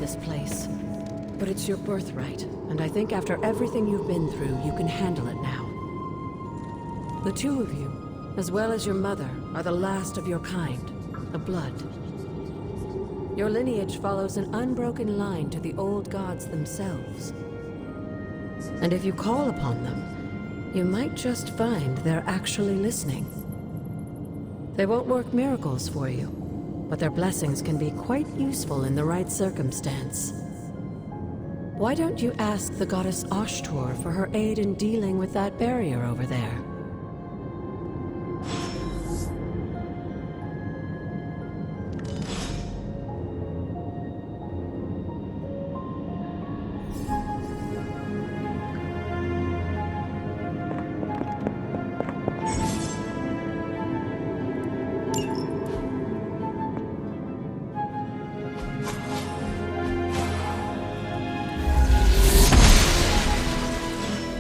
this place. But it's your birthright, and I think after everything you've been through, you can handle it now. The two of you, as well as your mother, are the last of your kind, a blood. Your lineage follows an unbroken line to the old gods themselves. And if you call upon them, you might just find they're actually listening. They won't work miracles for you, but their blessings can be quite useful in the right circumstance. Why don't you ask the goddess Ashtor for her aid in dealing with that barrier over there?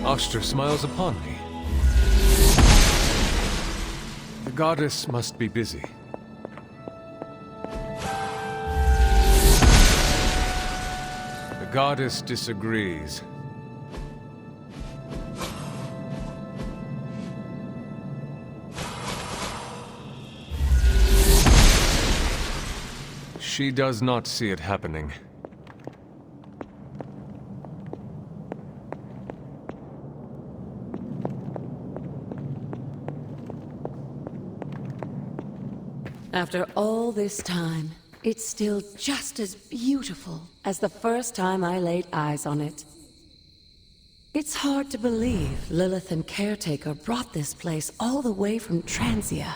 Ashtor smiles upon me. The goddess must be busy. The goddess disagrees. She does not see it happening. After all this time, it's still just as beautiful as the first time I laid eyes on it. It's hard to believe Lilith and Caretaker brought this place all the way from Transia.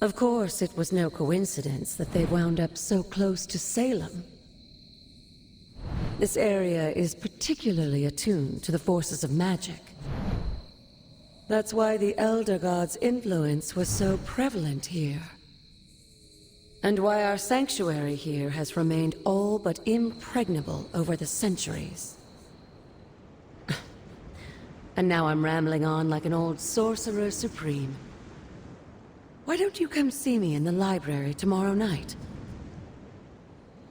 Of course, it was no coincidence that they wound up so close to Salem. This area is particularly attuned to the forces of magic. That's why the Elder God's influence was so prevalent here. And why our sanctuary here has remained all but impregnable over the centuries. And now I'm rambling on like an old sorcerer supreme. Why don't you come see me in the library tomorrow night?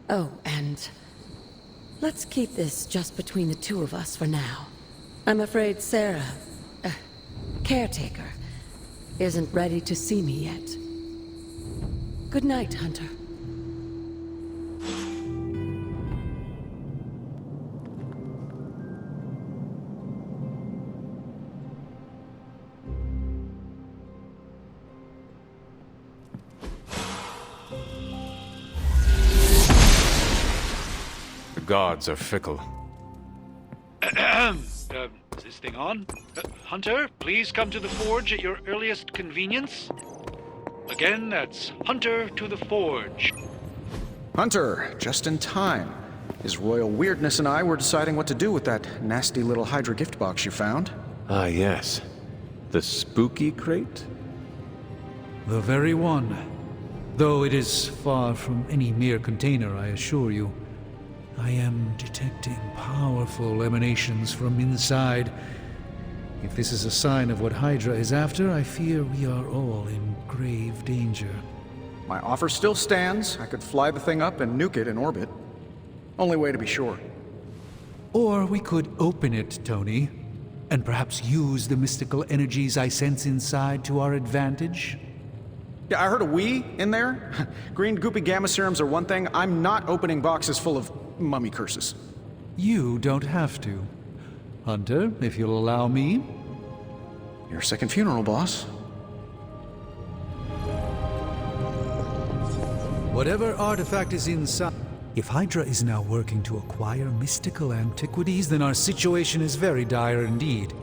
Oh, and let's keep this just between the two of us for now. I'm afraid Sarah, Caretaker, isn't ready to see me yet. Good night, Hunter. The gods are fickle. Is this thing on? Hunter, please come to the forge at your earliest convenience. Again, that's Hunter to the forge. Hunter, just in time. His royal weirdness and I were deciding what to do with that nasty little Hydra gift box you found. Ah, yes. The spooky crate? The very one. Though it is far from any mere container, I assure you. I am detecting powerful emanations from inside. If this is a sign of what Hydra is after, I fear we are all in grave danger. My offer still stands. I could fly the thing up and nuke it in orbit. Only way to be sure. Or we could open it, Tony, and perhaps use the mystical energies I sense inside to our advantage. Yeah, I heard a "we" in there. Green goopy gamma serums are one thing. I'm not opening boxes full of mummy curses. You don't have to. Hunter, if you'll allow me. Your second funeral, boss. Whatever artifact is inside... If Hydra is now working to acquire mystical antiquities, then our situation is very dire indeed.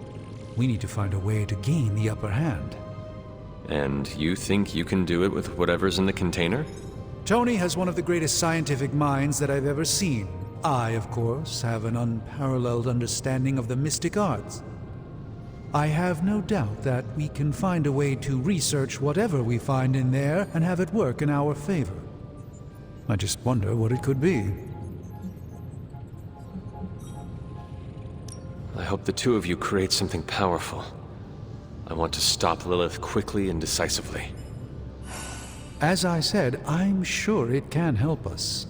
We need to find a way to gain the upper hand. And you think you can do it with whatever's in the container? Tony has one of the greatest scientific minds that I've ever seen. I, of course, have an unparalleled understanding of the mystic arts. I have no doubt that we can find a way to research whatever we find in there and have it work in our favor. I just wonder what it could be. I hope the two of you create something powerful. I want to stop Lilith quickly and decisively. As I said, I'm sure it can help us.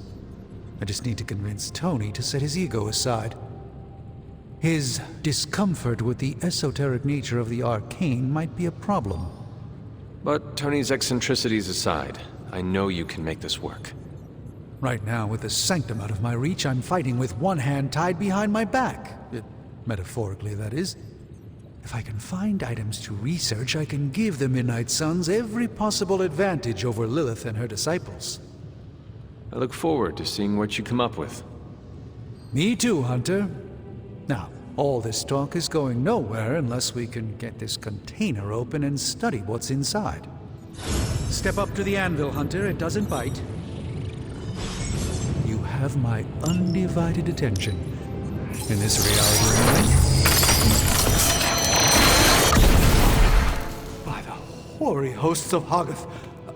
I just need to convince Tony to set his ego aside. His discomfort with the esoteric nature of the arcane might be a problem. But Tony's eccentricities aside, I know you can make this work. Right now, with the sanctum out of my reach, I'm fighting with one hand tied behind my back. Metaphorically, that is. If I can find items to research, I can give the Midnight Suns every possible advantage over Lilith and her disciples. I look forward to seeing what you come up with. Me too, Hunter. Now, all this talk is going nowhere unless we can get this container open and study what's inside. Step up to the anvil, Hunter. It doesn't bite. You have my undivided attention. In this reality, anyway. By the hoary hosts of Hoggoth,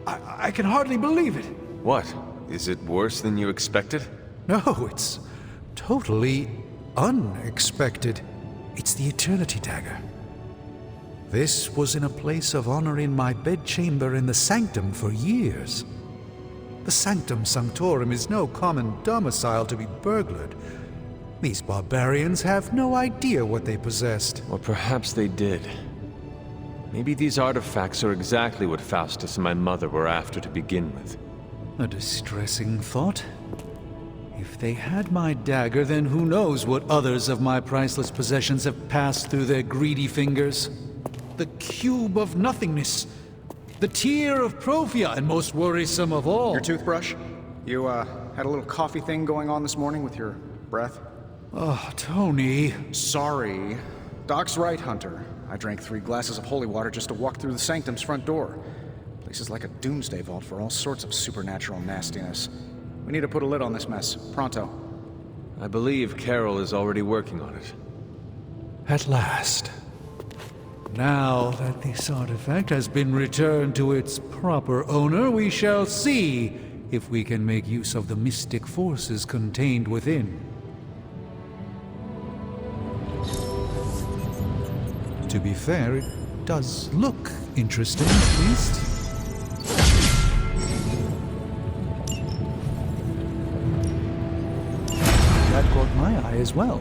I can hardly believe it. What? Is it worse than you expected? No, it's totally unexpected. It's the Eternity Dagger. This was in a place of honor in my bedchamber in the Sanctum for years. The Sanctum Sanctorum is no common domicile to be burglared. These barbarians have no idea what they possessed. Or perhaps they did. Maybe these artifacts are exactly what Faustus and my mother were after to begin with. A distressing thought. If they had my dagger, then who knows what others of my priceless possessions have passed through their greedy fingers. The Cube of Nothingness. The Tear of Profia, and most worrisome of all. Your toothbrush? You, had a little coffee thing going on this morning with your breath? Oh, Tony. Sorry. Doc's right, Hunter. I drank 3 glasses of holy water just to walk through the Sanctum's front door. Place is like a doomsday vault for all sorts of supernatural nastiness. We need to put a lid on this mess. Pronto. I believe Carol is already working on it. At last. Now that this artifact has been returned to its proper owner, we shall see if we can make use of the mystic forces contained within. To be fair, it does look interesting, at least. That caught my eye as well.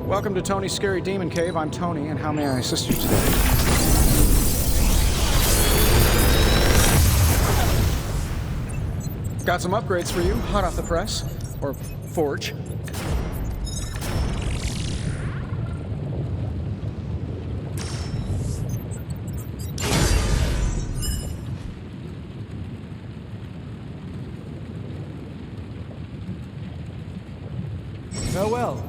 Welcome to Tony's Scary Demon Cave. I'm Tony, and how may I assist you today? Got some upgrades for you, hot off the press. Or forge. Farewell.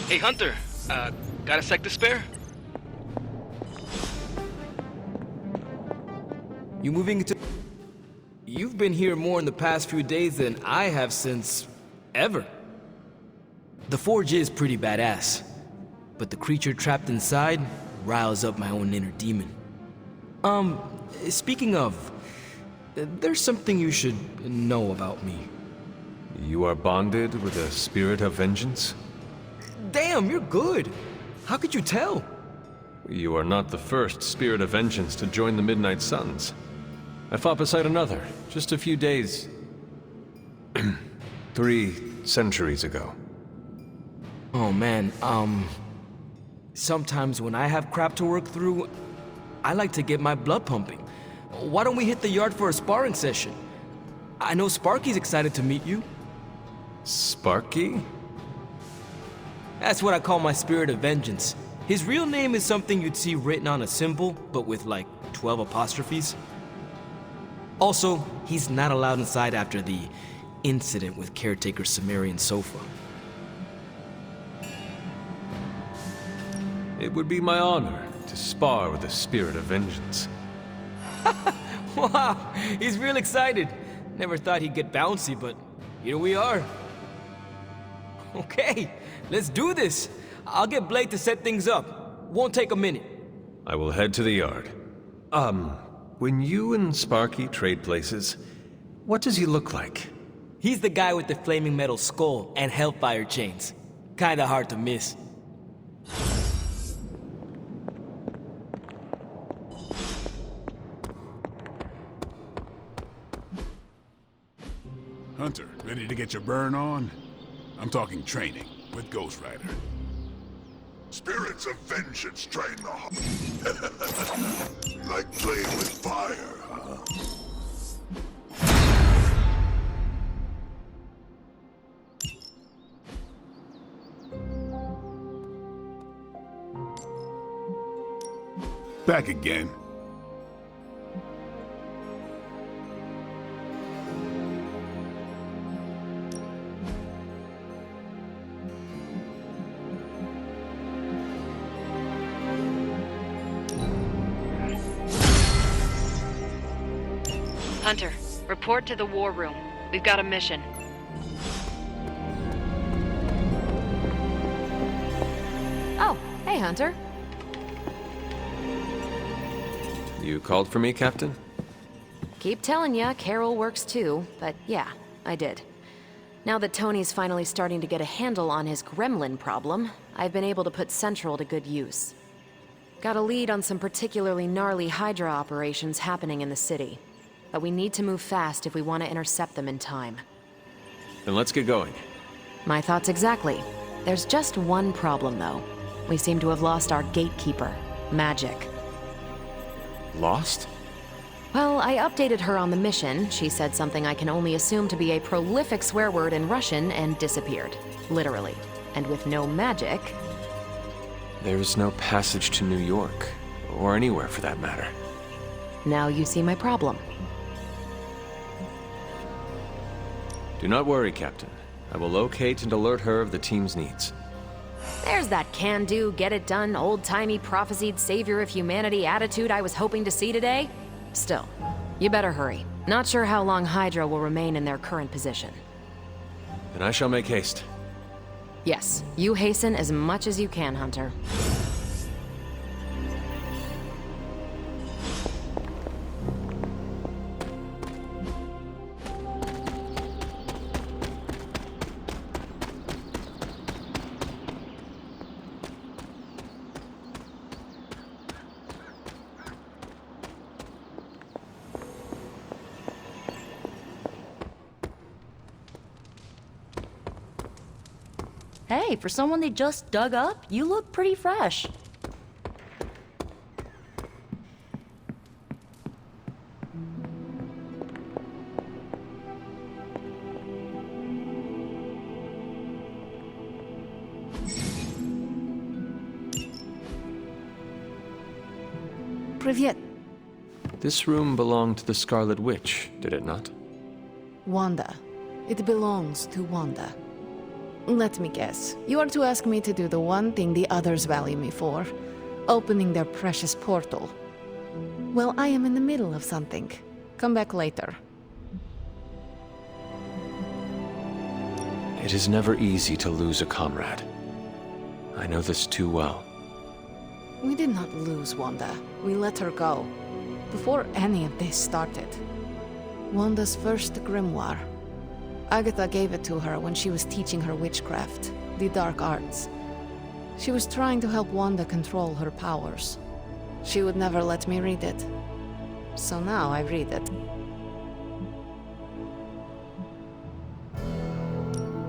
Hey, Hunter, got a sec to spare? You moving into... You've been here more in the past few days than I have since... ever. The forge is pretty badass, but the creature trapped inside riles up my own inner demon. Speaking of, there's something you should know about me. You are bonded with a spirit of vengeance? Damn, you're good! How could you tell? You are not the first spirit of vengeance to join the Midnight Suns. I fought beside another, just a few days... 3 centuries ago. Oh man, sometimes when I have crap to work through, I like to get my blood pumping. Why don't we hit the yard for a sparring session? I know Sparky's excited to meet you. Sparky? That's what I call my spirit of vengeance. His real name is something you'd see written on a symbol, but with like 12 apostrophes. Also, he's not allowed inside after the incident with caretaker Sumerian Sofa. It would be my honor to spar with the spirit of vengeance. Wow, he's real excited. Never thought he'd get bouncy, but here we are. Okay, let's do this. I'll get Blade to set things up. Won't take a minute. I will head to the yard. When you and Sparky trade places, what does he look like? He's the guy with the flaming metal skull and hellfire chains. Kinda hard to miss. Hunter, ready to get your burn on? I'm talking training with Ghost Rider. Spirits of vengeance drain the heart. Like playing with fire, huh? Back again. Hunter, report to the war room. We've got a mission. Oh, hey, Hunter. You called for me, Captain? Keep telling ya, Carol works too, but yeah, I did. Now that Tony's finally starting to get a handle on his gremlin problem, I've been able to put Central to good use. Got a lead on some particularly gnarly Hydra operations happening in the city. But we need to move fast if we want to intercept them in time. Then let's get going. My thoughts exactly. There's just one problem, though. We seem to have lost our gatekeeper, Magic. Lost? Well, I updated her on the mission. She said something I can only assume to be a prolific swear word in Russian and disappeared. Literally. And with no magic... There's no passage to New York, or anywhere for that matter. Now you see my problem. Do not worry, Captain. I will locate and alert her of the team's needs. There's that can-do, get-it-done, old-timey prophesied savior of humanity attitude I was hoping to see today. Still, you better hurry. Not sure how long Hydra will remain in their current position. Then I shall make haste. Yes, you hasten as much as you can, Hunter. Hey, for someone they just dug up, you look pretty fresh. Привет. This room belonged to the Scarlet Witch, did it not? Wanda. It belongs to Wanda. Let me guess. You are to ask me to do the one thing the others value me for. Opening their precious portal. Well, I am in the middle of something. Come back later. It is never easy to lose a comrade. I know this too well. We did not lose Wanda. We let her go. Before any of this started. Wanda's first grimoire. Agatha gave it to her when she was teaching her witchcraft, the dark arts. She was trying to help Wanda control her powers. She would never let me read it. So now I read it.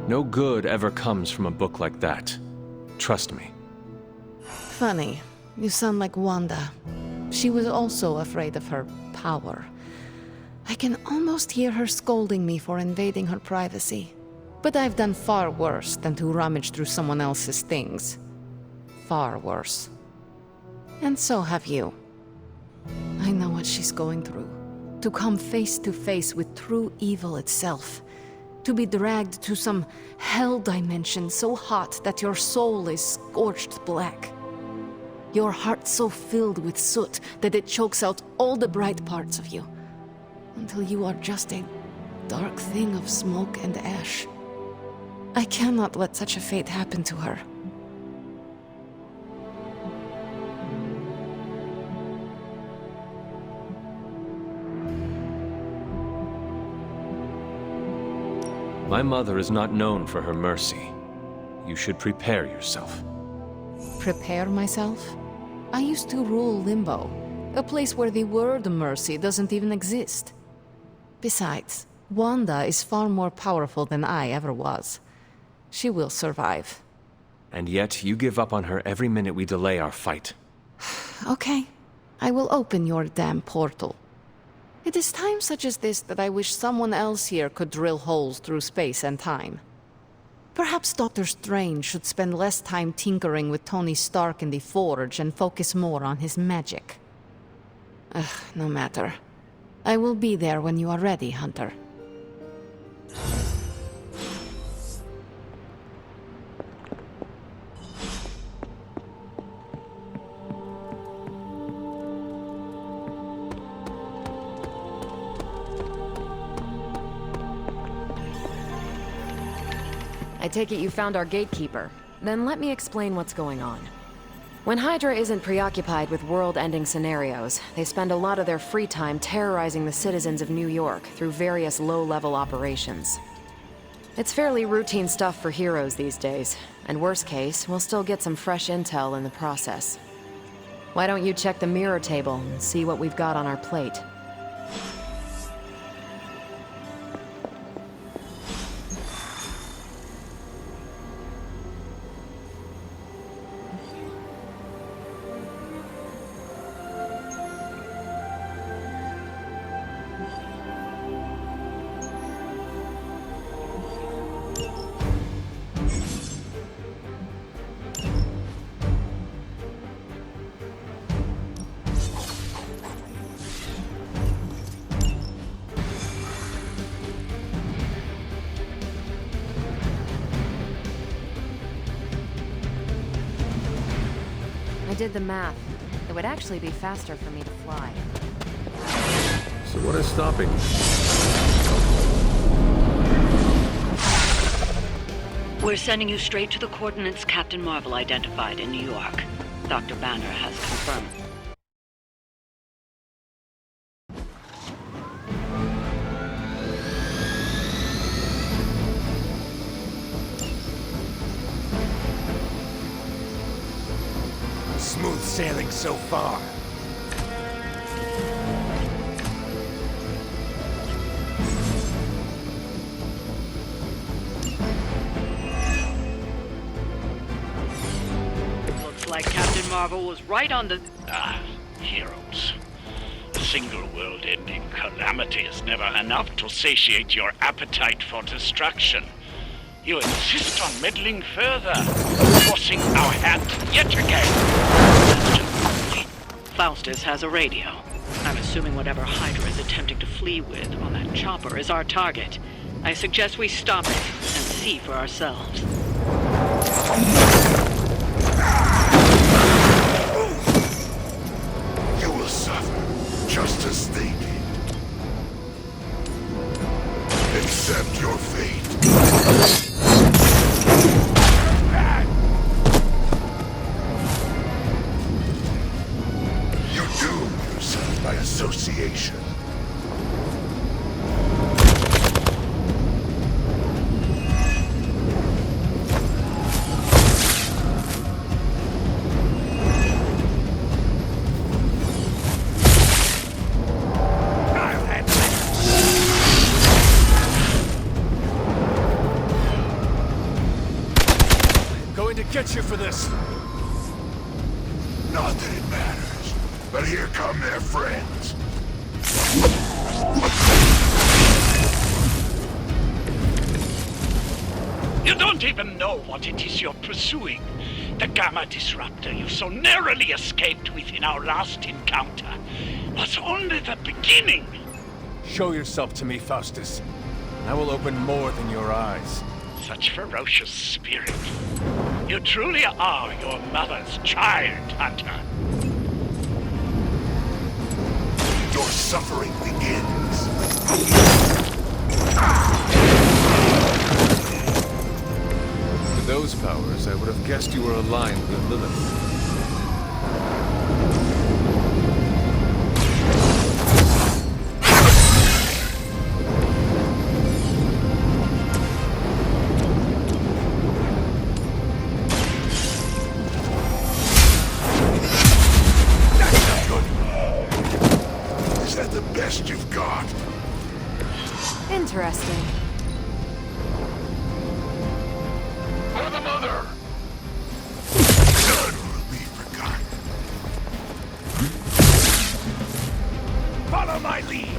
No good ever comes from a book like that. Trust me. Funny. You sound like Wanda. She was also afraid of her power. I can almost hear her scolding me for invading her privacy. But I've done far worse than to rummage through someone else's things. Far worse. And so have you. I know what she's going through. To come face to face with true evil itself. To be dragged to some hell dimension so hot that your soul is scorched black. Your heart so filled with soot that it chokes out all the bright parts of you. Until you are just a dark thing of smoke and ash. I cannot let such a fate happen to her. My mother is not known for her mercy. You should prepare yourself. Prepare myself? I used to rule Limbo, a place where the word mercy doesn't even exist. Besides, Wanda is far more powerful than I ever was. She will survive. And yet, you give up on her every minute we delay our fight. Okay, I will open your damn portal. It is times such as this that I wish someone else here could drill holes through space and time. Perhaps Doctor Strange should spend less time tinkering with Tony Stark in the Forge and focus more on his magic. No matter. I will be there when you are ready, Hunter. I take it you found our gatekeeper. Then let me explain what's going on. When Hydra isn't preoccupied with world-ending scenarios, they spend a lot of their free time terrorizing the citizens of New York through various low-level operations. It's fairly routine stuff for heroes these days, and worst case, we'll still get some fresh intel in the process. Why don't you check the mirror table and see what we've got on our plate? I did the math. It would actually be faster for me to fly. So what is stopping you? We're sending you straight to the coordinates Captain Marvel identified in New York. Dr. Banner has confirmed. Smooth sailing so far. Looks like Captain Marvel was right on the... Heroes. A single world-ending calamity is never enough to satiate your appetite for destruction. You insist on meddling further, forcing our hand yet again. Faustus has a radio. I'm assuming whatever Hydra is attempting to flee with on that chopper is our target. I suggest we stop it and see for ourselves. You will suffer, just as they did. Accept your fate. You doom yourself by association. Get you for this. Not that it matters, but here come their friends. You don't even know what it is you're pursuing. The Gamma Disruptor you so narrowly escaped with in our last encounter. was only the beginning. Show yourself to me, Faustus. And I will open more than your eyes. Such ferocious spirit. You truly are your mother's child, Hunter. Your suffering begins. With those powers, I would have guessed you were aligned with Lilith. Is that the best you've got? Interesting. For the mother! None will be forgotten. Follow my lead!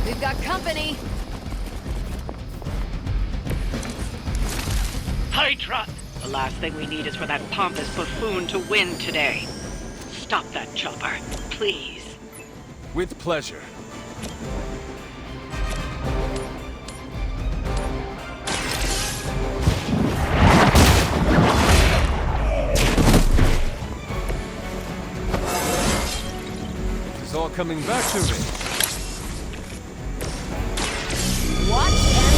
We've got company. Hydra! The last thing we need is for that pompous buffoon to win today. Stop that chopper, please. With pleasure. It's all coming back to me. Watch and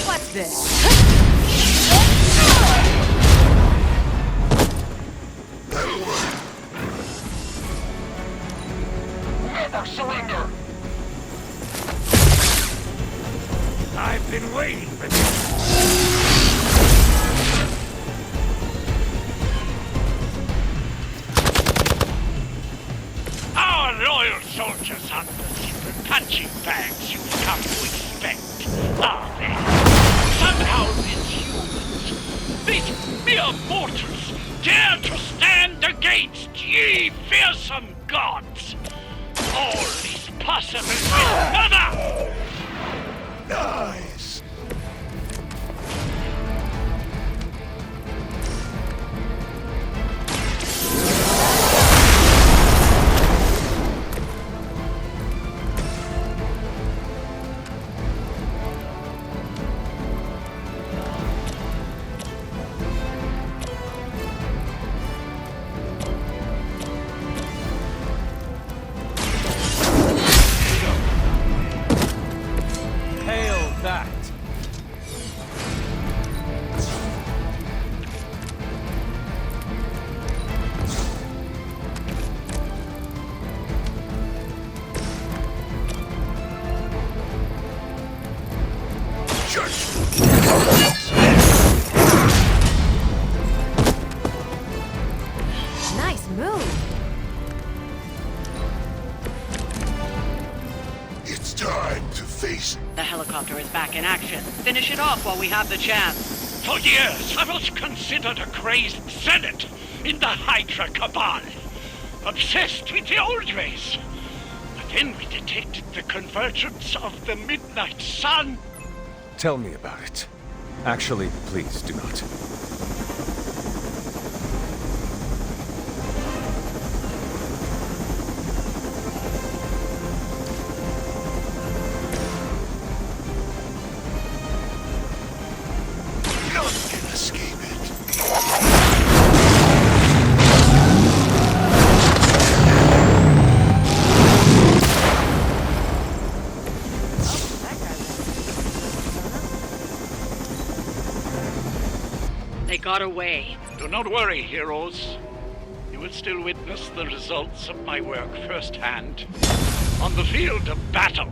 what's this? That'll work. Never surrender! I've been waiting for this. Our loyal soldiers aren't the simple punching bags you've come to expect, are they? Somehow these humans, these mere mortals, dare to stand against ye fearsome gods. All is possible with Mother! Nice! Hail that! Nice move. It's time to face... The helicopter is back in action. Finish it off while we have the chance. For years, I was considered a crazed zealot in the Hydra Cabal. Obsessed with the old race. But then we detected the convergence of the Midnight Sun. Tell me about it. Actually, please do not. None can escape it. They got away. Do not worry, heroes. You will still witness the results of my work firsthand. On the field of battle.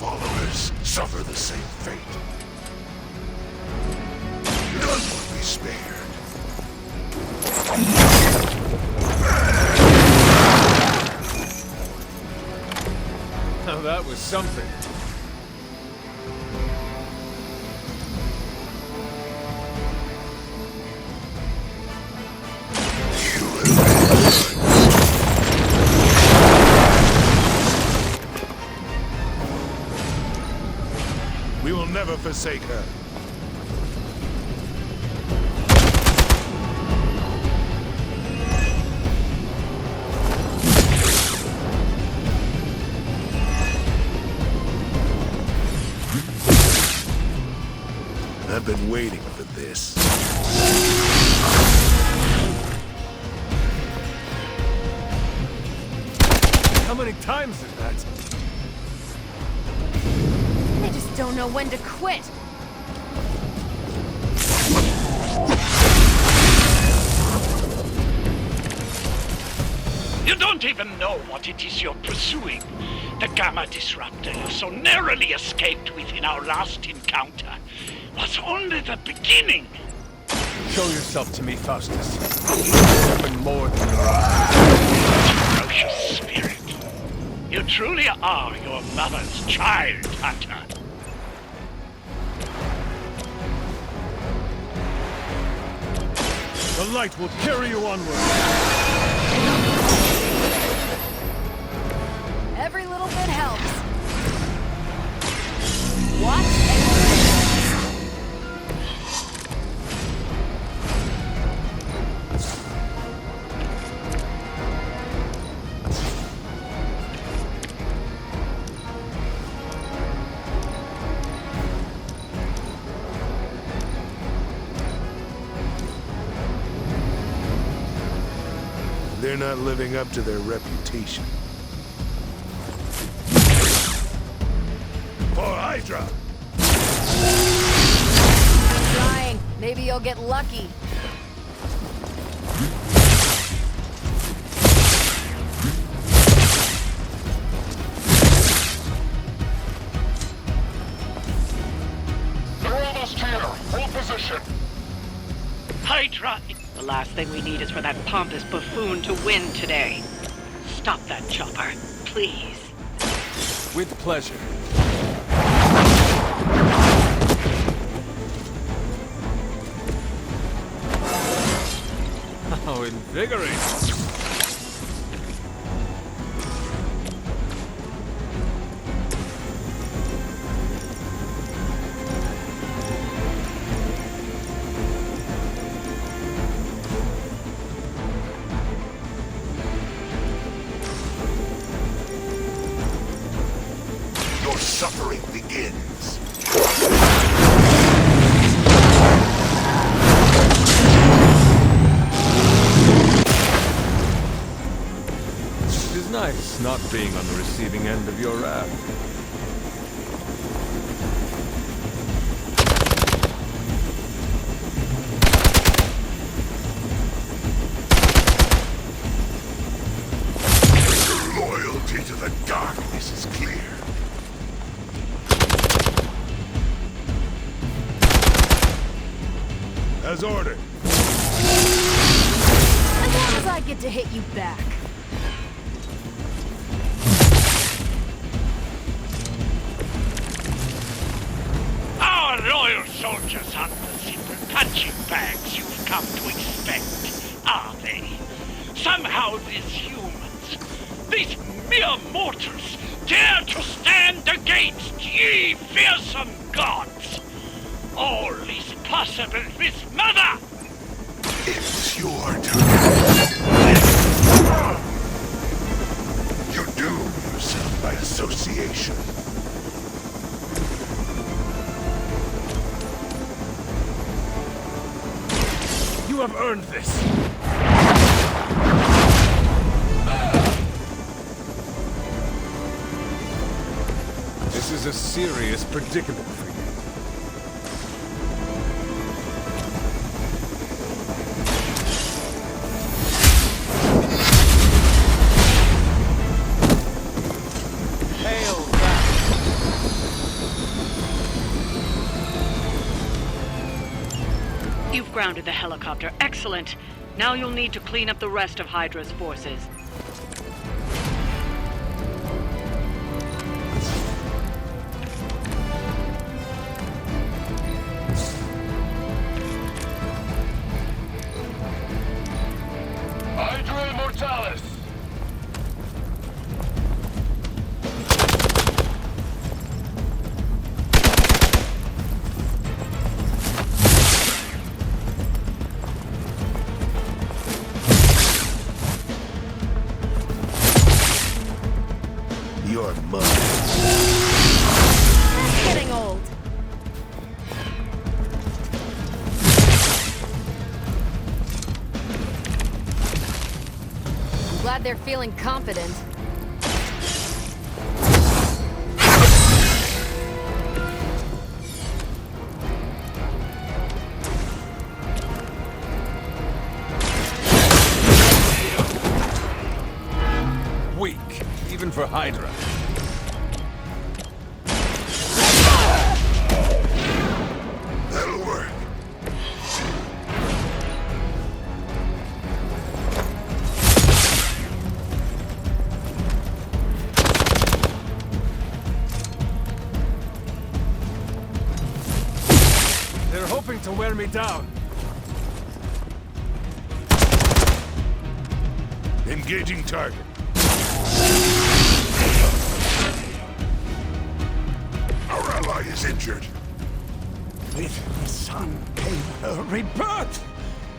followers suffer the same fate. None will be spared. Now that was something. We will never forsake her. I've been waiting for this. How many times is that? They just don't know when to quit. You don't even know what it is you're pursuing. The Gamma Disruptor you so narrowly escaped with in our last encounter was only the beginning. Show yourself to me, Faustus. Open more than your eyes. Ferocious spirit. You truly are your mother's child, Hunter. The light will carry you onward. Every little bit helps. Watch and They're not living up to their reputation. For Hydra! trying. Maybe you'll get lucky. They're almost here. Hold position. Hydra! The last thing we need is for that pompous buffoon to win today. Stop that chopper, please. With pleasure. How invigorating. Your suffering begins. It is nice not being on the receiving end of your wrath. Your loyalty to the darkness is clear. As ordered. As long as I get to hit you back. Our loyal soldiers aren't the simple punching bags you've come to expect, are they? Somehow these humans, these mere mortals, dare to stand against ye fearsome gods. All is possible with Mother! It's your turn. You doom yourself by association. You have earned this. This is a serious predicament for you. Hail that! grounded the helicopter. Excellent. Now you'll need to clean up the rest of Hydra's forces. Hydra Immortalis! You're mine. Getting old. I'm glad they're feeling confident. Weak, even for Hydra. That'll work. They're hoping to wear me down. Engaging target. Our ally is injured. With the sun came a rebirth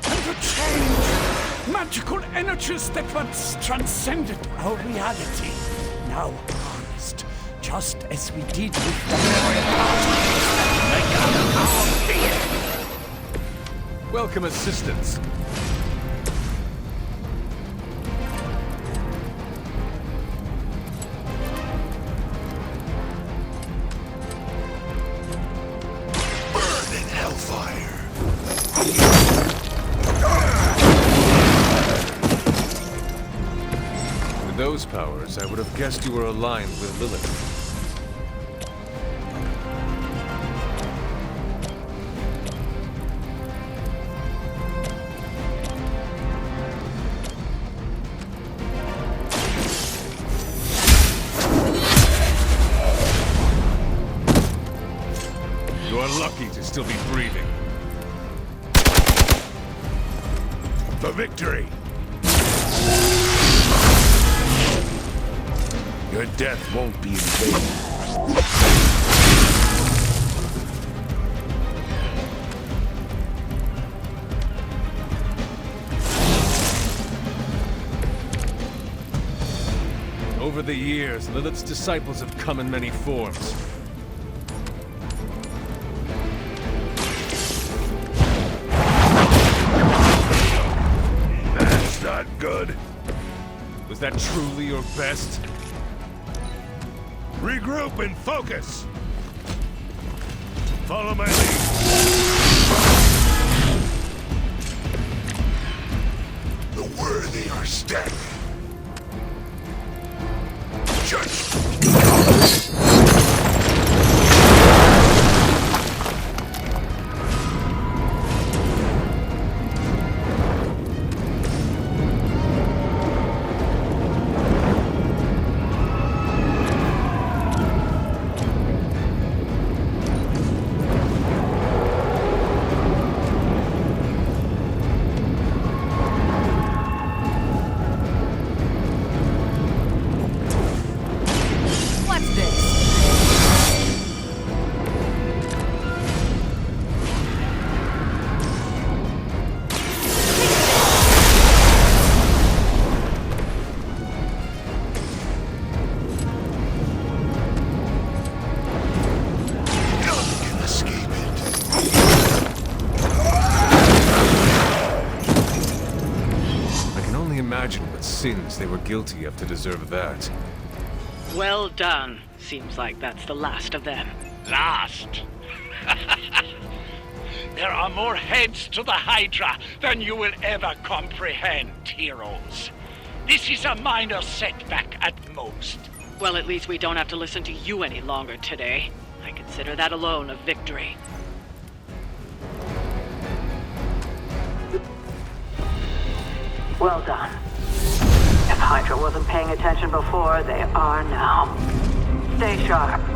and a change. Magical energies that once transcended our reality, now harnessed, just as we did with the very particles that make up our being. Welcome assistance. Burning hellfire. With those powers, I would have guessed you were aligned with Lilith. You are lucky to still be breathing. For victory. Your death won't be in vain. Over the years, Lilith's disciples have come in many forms. That's not good. Was that truly your best? Regroup and focus. Follow my lead. The worthy are stacked. What's this? Imagine what sins they were guilty of to deserve that. Well done. Seems like that's the last of them. Last? There are more heads to the Hydra than you will ever comprehend, heroes. This is a minor setback at most. Well, at least we don't have to listen to you any longer today. I consider that alone a victory. Well done. If Hydra wasn't paying attention before, they are now. Stay sharp.